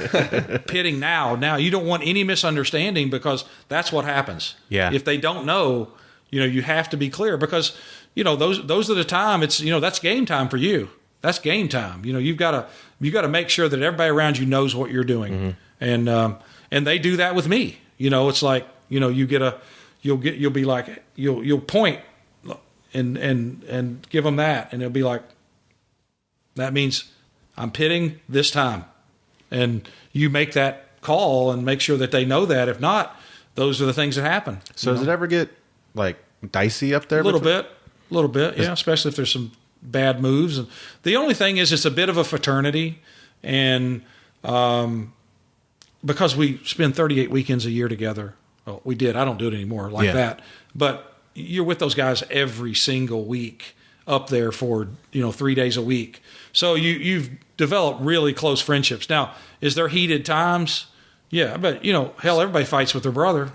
pitting now. Now, you don't want any misunderstanding, because that's what happens. Yeah. If they don't know, you have to be clear, because, those are the time it's, that's game time for you. That's game time. You've got to make sure that everybody around you knows what you're doing. And they do that with me. It's like, you'll be like, you'll point and give them that. And it'll be like, that means I'm pitting this time. And you make that call and make sure that they know that. If not, those are the things that happen. So does it ever get like dicey up there? A little bit. Yeah. Especially if there's some bad moves. And the only thing is, it's a bit of a fraternity. And, because we spend 38 weekends a year together. Well, we did. I don't do it anymore like that. But you're with those guys every single week up there for, 3 days a week. So you've developed really close friendships. Now, is there heated times? Yeah, but hell, everybody fights with their brother,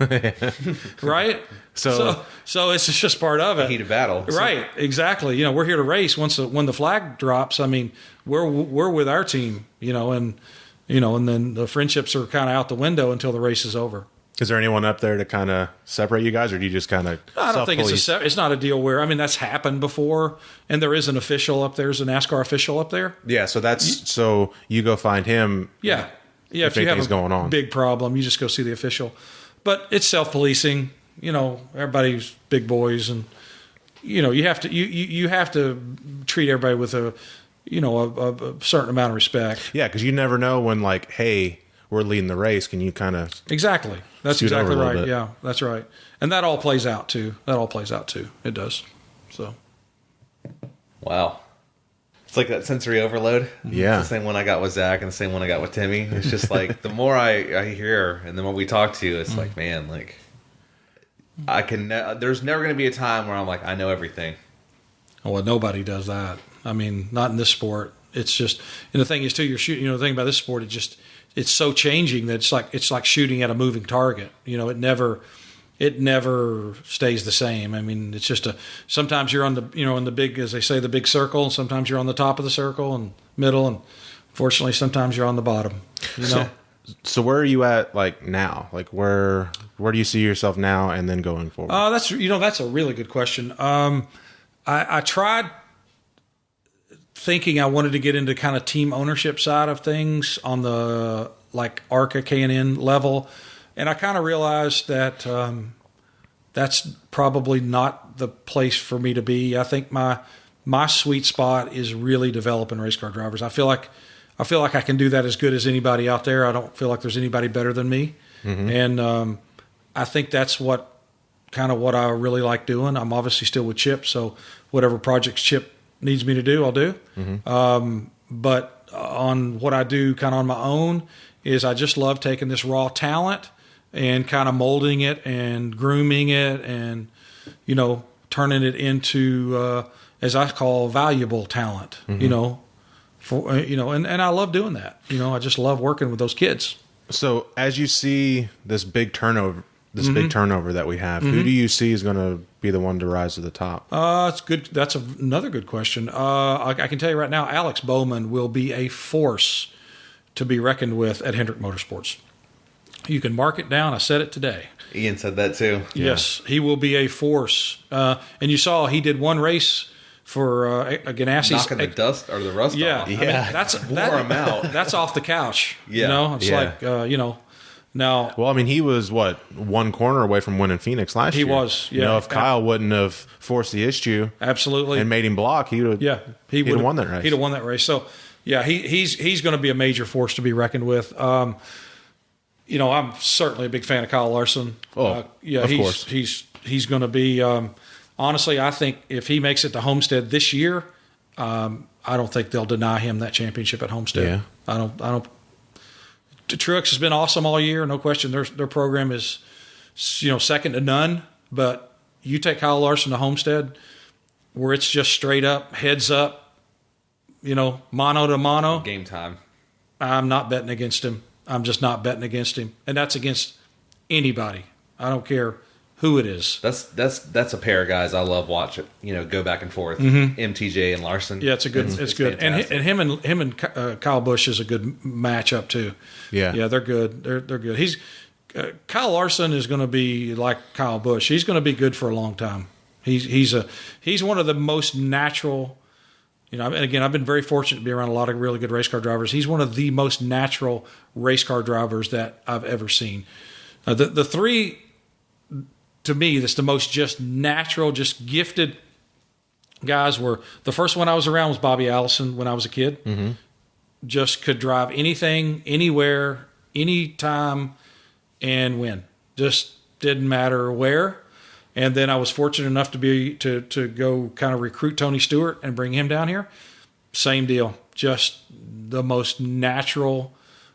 right? So it's just part of it. Heat of battle, right? Exactly. We're here to race. When the flag drops, I mean, we're with our team, and then the friendships are kind of out the window until the race is over. Is there anyone up there to kind of separate you guys, or do you just kind of? I don't think it's not a deal where, that's happened before, and there is an official up there. There's a NASCAR official up there. Yeah, so you go find him. Yeah. If you have a big problem, you just go see the official. But it's self-policing. Everybody's big boys, and you have to treat everybody with a certain amount of respect. Yeah, because you never know when, like, hey, we're leading the race. Can you kind of exactly? That's exactly right. Yeah, that's right. And that all plays out too. It does. So, wow. It's like that sensory overload. Yeah. It's the same one I got with Zach and the same one I got with Timmy. It's just like, the more I hear and the more we talk to you, it's like, man, like, there's never going to be a time where I'm like, I know everything. Well, nobody does that. Not in this sport. It's just, and the thing is too, you're shooting, the thing about this sport, it's so changing that it's like shooting at a moving target. It never stays the same. It's just sometimes you're on the, in the big, as they say, the big circle, and sometimes you're on the top of the circle and middle, and fortunately sometimes you're on the bottom, So where are you at, like, now? Like, where do you see yourself now and then going forward? That's a really good question. I tried thinking I wanted to get into kind of team ownership side of things on the, like, ARCA K&N level. And I kind of realized that that's probably not the place for me to be. I think my sweet spot is really developing race car drivers. I feel like I can do that as good as anybody out there. I don't feel like there's anybody better than me. And I think that's what I really like doing. I'm obviously still with Chip, so whatever projects Chip needs me to do, I'll do. But on what I do kind of on my own is I just love taking this raw talent and kind of molding it and grooming it and, turning it into, as I call, valuable talent, and I love doing that. I just love working with those kids. So as you see this big turnover, big turnover that we have, who do you see is going to be the one to rise to the top? It's good. That's another good question. I can tell you right now, Alex Bowman will be a force to be reckoned with at Hendrick Motorsports. You can mark it down. I said it today. Ian said that too. Yes, he will be a force. And you saw he did one race for Ganassi. Knocking the dust or the rust off. I mean, wore him out. That's off the couch. Yeah. It's like, now. Well, I mean, he was, one corner away from winning Phoenix last year. He was, yeah. If Kyle wouldn't have forced the issue absolutely and made him block, he would have won that race. He'd have won that race. So, yeah, he's going to be a major force to be reckoned with. I'm certainly a big fan of Kyle Larson. Of course. He's going to be. Honestly, I think if he makes it to Homestead this year, I don't think they'll deny him that championship at Homestead. Yeah. I don't. Truex has been awesome all year, no question. Their program is, second to none. But you take Kyle Larson to Homestead, where it's just straight up, heads up, mano to mano. Game time. I'm not betting against him. I'm just not betting against him, and that's against anybody. I don't care who it is. That's a pair of guys I love watching. Go back and forth. MTJ and Larson. Yeah, it's good. It's good. Fantastic. And him and Kyle Busch is a good matchup too. Yeah, they're good. They're good. Kyle Larson is going to be like Kyle Busch. He's going to be good for a long time. He's one of the most natural. And again, I've been very fortunate to be around a lot of really good race car drivers. He's one of the most natural race car drivers that I've ever seen. The three, to me, that's the most just natural, just gifted guys were, the first one I was around was Bobby Allison when I was a kid. Mm-hmm. Just could drive anything, anywhere, anytime, and win. Just didn't matter where. And then I was fortunate enough to go kind of recruit Tony Stewart and bring him down here. Same deal. Just the most natural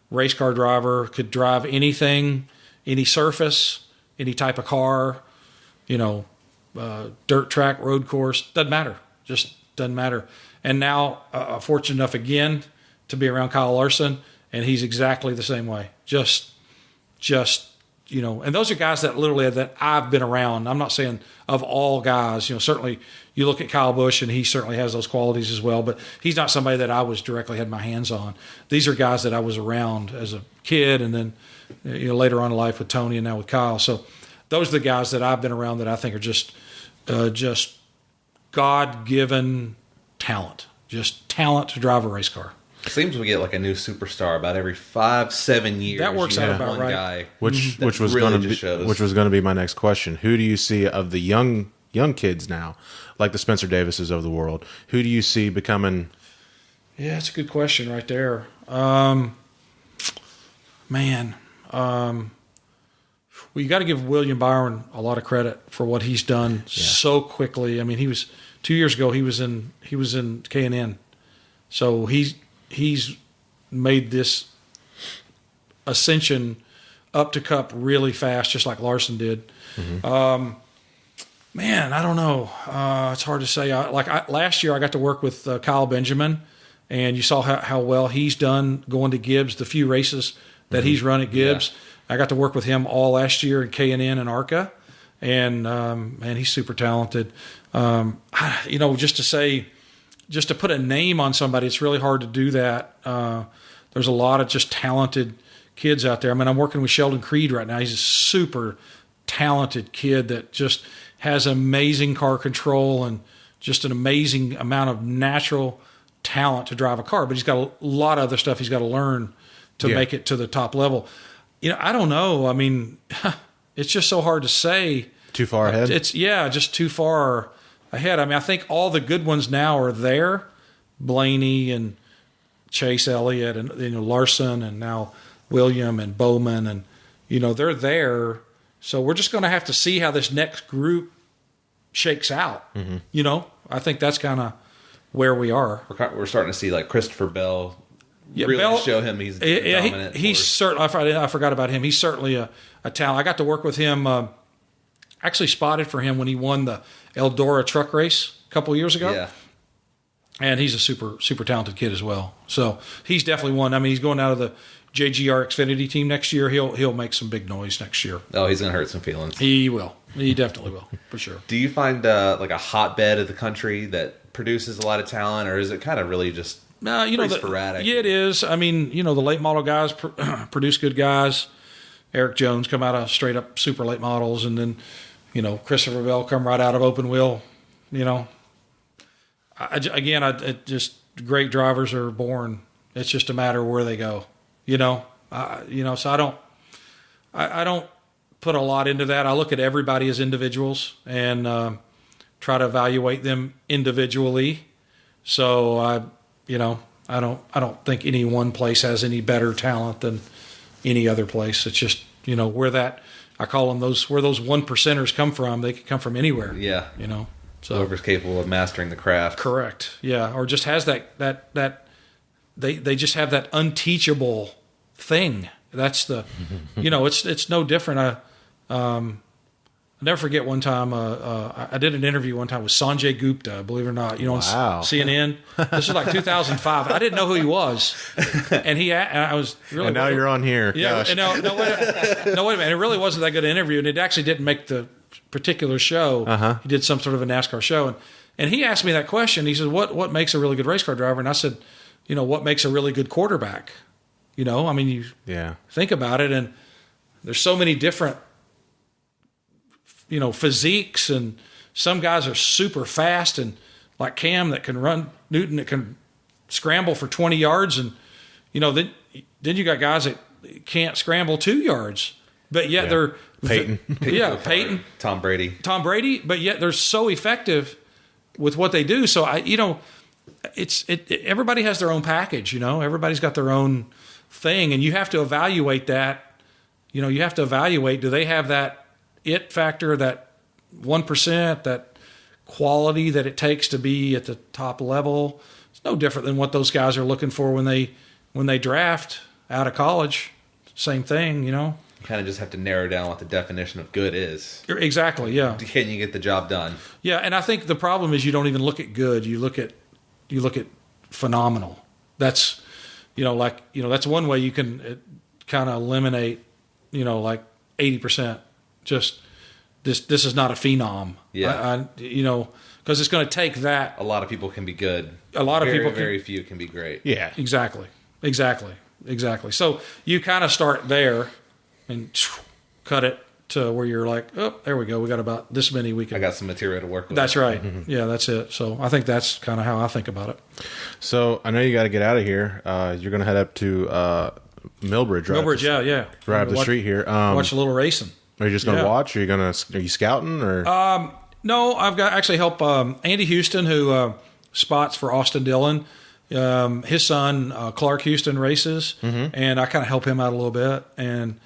race car driver, could drive anything, any surface, any type of car, dirt track, road course, doesn't matter. Just doesn't matter. And now fortunate enough again to be around Kyle Larson, and he's exactly the same way. Just and those are guys that literally that I've been around. I'm not saying of all guys. Certainly you look at Kyle Busch, and he certainly has those qualities as well. But he's not somebody that I was directly had my hands on. These are guys that I was around as a kid, and then later on in life with Tony, and now with Kyle. So those are the guys that I've been around that I think are just God-given talent, just talent to drive a race car. Seems we get like a new superstar about every 5-7 years. That works out about right. Guy which was going to be my next question. Who do you see of the young kids now, like the Spencer Davises of the world? Who do you see becoming? Yeah, that's a good question right there. Well, you got to give William Byron a lot of credit for what he's done so quickly. I mean, he was 2 years ago. He was in K&N, so he's made this ascension up to Cup really fast, just like Larson did. Mm-hmm. I don't know. It's hard to say. Last year, I got to work with Kyle Benjamin, and you saw how well he's done going to Gibbs. The few races that he's run at Gibbs. Yeah. I got to work with him all last year in K&N and ARCA, and he's super talented. Just to put a name on somebody, it's really hard to do that. There's a lot of just talented kids out there. I mean, I'm working with Sheldon Creed right now. He's a super talented kid that just has amazing car control and just an amazing amount of natural talent to drive a car. But he's got a lot of other stuff he's got to learn to make it to the top level. I don't know. I mean, it's just so hard to say. Too far ahead? It's just too far ahead. I mean, I think all the good ones now are there. Blaney and Chase Elliott and Larson and now William and Bowman and they're there. So we're just going to have to see how this next group shakes out. Mm-hmm. I think that's kind of where we are. We're starting to see like Christopher Bell. Yeah, really Bell, show him he's dominant. He's certainly. I forgot about him. He's certainly a talent. I got to work with him. Actually, spotted for him when he won the Eldora truck race a couple of years ago. Yeah, and he's a super talented kid as well. So he's definitely one. I mean, he's going out of the JGR Xfinity team next year. He'll make some big noise next year. Oh, he's going to hurt some feelings. He will. He definitely will, for sure. Do you find like a hotbed of the country that produces a lot of talent, or is it kind of really just sporadic? Yeah, it is. I mean, the late model guys produce good guys. Eric Jones come out of straight up super late models, and then Christopher Bell come right out of open wheel. Just great drivers are born. It's just a matter of where they go. So I don't put a lot into that. I look at everybody as individuals and try to evaluate them individually. So I don't think any one place has any better talent than any other place. It's just where that, I call them where those 1%ers come from. They could come from anywhere. Yeah. So whoever's capable of mastering the craft. Correct. Yeah. Or just has that they just have that unteachable thing. That's the, it's no different. I'll never forget one time, I did an interview one time with Sanjay Gupta, believe it or not, on CNN. This was like 2005. I didn't know who he was. And I was really. And now you're on here. Yeah. Gosh. No, wait a minute. It really wasn't that good an interview. And it actually didn't make the particular show. Uh-huh. He did some sort of a NASCAR show. And he asked me that question. He said, what makes a really good race car driver? And I said, what makes a really good quarterback? I mean, you think about it, and there's so many different, physiques, and some guys are super fast, and like Cam that can run, Newton that can scramble for 20 yards, and then you got guys that can't scramble 2 yards, but yet they're Peyton. Peyton, Tom Brady, but yet they're so effective with what they do. So everybody has their own package. Everybody's got their own thing, and you have to evaluate that. You have to evaluate, do they have that it factor, that 1%, that quality that it takes to be at the top level? It's no different than what those guys are looking for when they draft out of college. Same thing, You kind of just have to narrow down what the definition of good is. Exactly, yeah. Can you get the job done? Yeah, and I think the problem is you don't even look at good. You look at phenomenal. That's that's one way you can kind of eliminate, like 80%. Just this is not a phenom. Yeah. Because it's going to take that. A lot of people can be good. A lot of people very few can be great. Yeah. Exactly. So you kind of start there and cut it to where you're like, oh, there we go. We got about this many we can. I got some material to work with. That's right. Yeah, that's it. So I think that's kind of how I think about it. So I know you got to get out of here. You're going to head up to Millbridge, right? Millbridge, yeah. Right up the street here. Watch a little racing. Are you just going to watch? Or are you scouting? Or no, I've got actually help Andy Houston, who spots for Austin Dillon. His son Clark Houston races, and I kind of help him out a little bit. And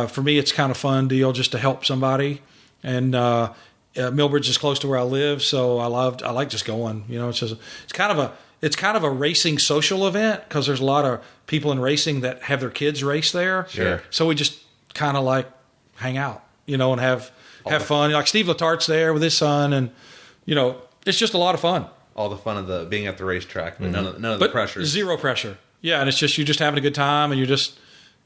for me, it's kind of fun deal just to help somebody. And Millbridge is close to where I live, so I like just going. It's kind of a racing social event because there's a lot of people in racing that have their kids race there. Sure. So we just kind of like hang out, and have fun. Like Steve Letart's there with his son, and it's just a lot of fun. All the fun of being at the racetrack, but none of the pressure. Zero pressure. Yeah, and it's just you're just having a good time, and you're just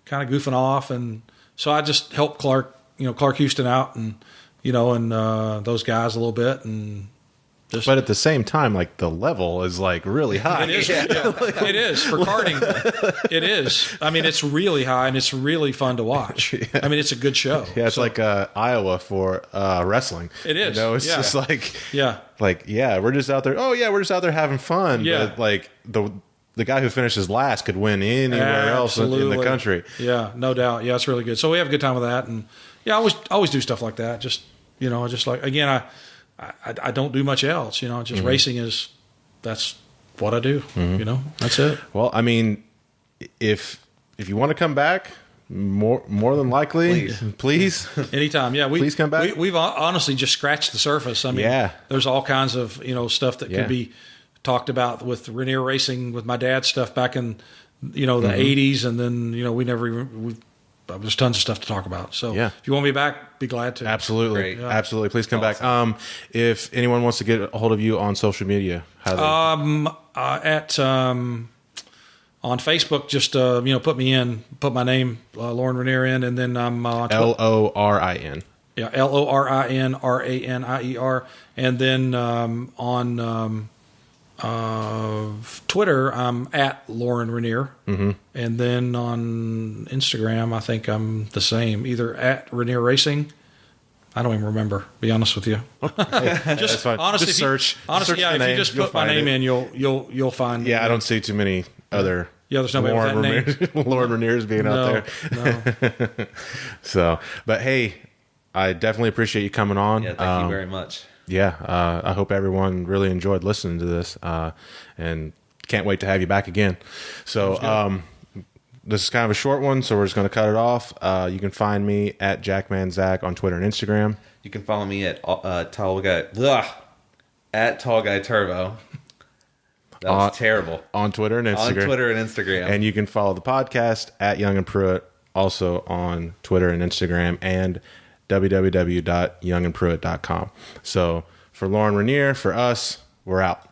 kind of goofing off. And so I just help Clark Houston out, and those guys a little bit, and just. But at the same time, like the level is like really high. It is. It is for karting. It is. I mean, it's really high, and it's really fun to watch. Yeah. I mean, it's a good show. Yeah, it's like Iowa for wrestling. It is. It's just like we're just out there. Oh yeah, we're just out there having fun. Yeah. But like the guy who finishes last could win anywhere else in the country. Yeah, no doubt. Yeah, it's really good. So we have a good time with that, and I always do stuff like that. Just just like again, I don't do much else. Just racing that's what I do. That's it. Well, I mean, if you want to come back, more than likely, please. Anytime. Yeah, please come back. We've honestly just scratched the surface. I mean, there's all kinds of stuff that could be talked about with Ranier Racing with my dad's stuff back in the 80s, and then there's tons of stuff to talk about. So if you want me back, be glad to. Absolutely. Great. Absolutely. Please come Awesome. back. If anyone wants to get a hold of you on social media, how On Facebook, just put my name, Lorin Ranier in, and then I'm on Lorin. Yeah, LORINRANIER, and then on Twitter, I'm at Lorin Ranier, and then on Instagram, I think I'm the same, either at Ranier Racing. I don't even remember. Be honest with you. That's fine. Honestly, just search. Honestly, search yeah. the If name, you just you'll put my find name it. in, you'll find. Yeah, I don't see too many other. Yeah, there's nobody with that name. Lorin Raniers being out there. No. So, but hey, I definitely appreciate you coming on. Yeah, thank you very much. Yeah, I hope everyone really enjoyed listening to this, and can't wait to have you back again. So, this is kind of a short one, so we're just going to cut it off. You can find me at JackmanZach on Twitter and Instagram. You can follow me at Tall Guy Turbo. That was terrible. On Twitter and Instagram. On Twitter and Instagram. And you can follow the podcast at Young and Pruitt, also on Twitter and Instagram, and www.youngandpruitt.com. So for Lorin Ranier, for us, we're out.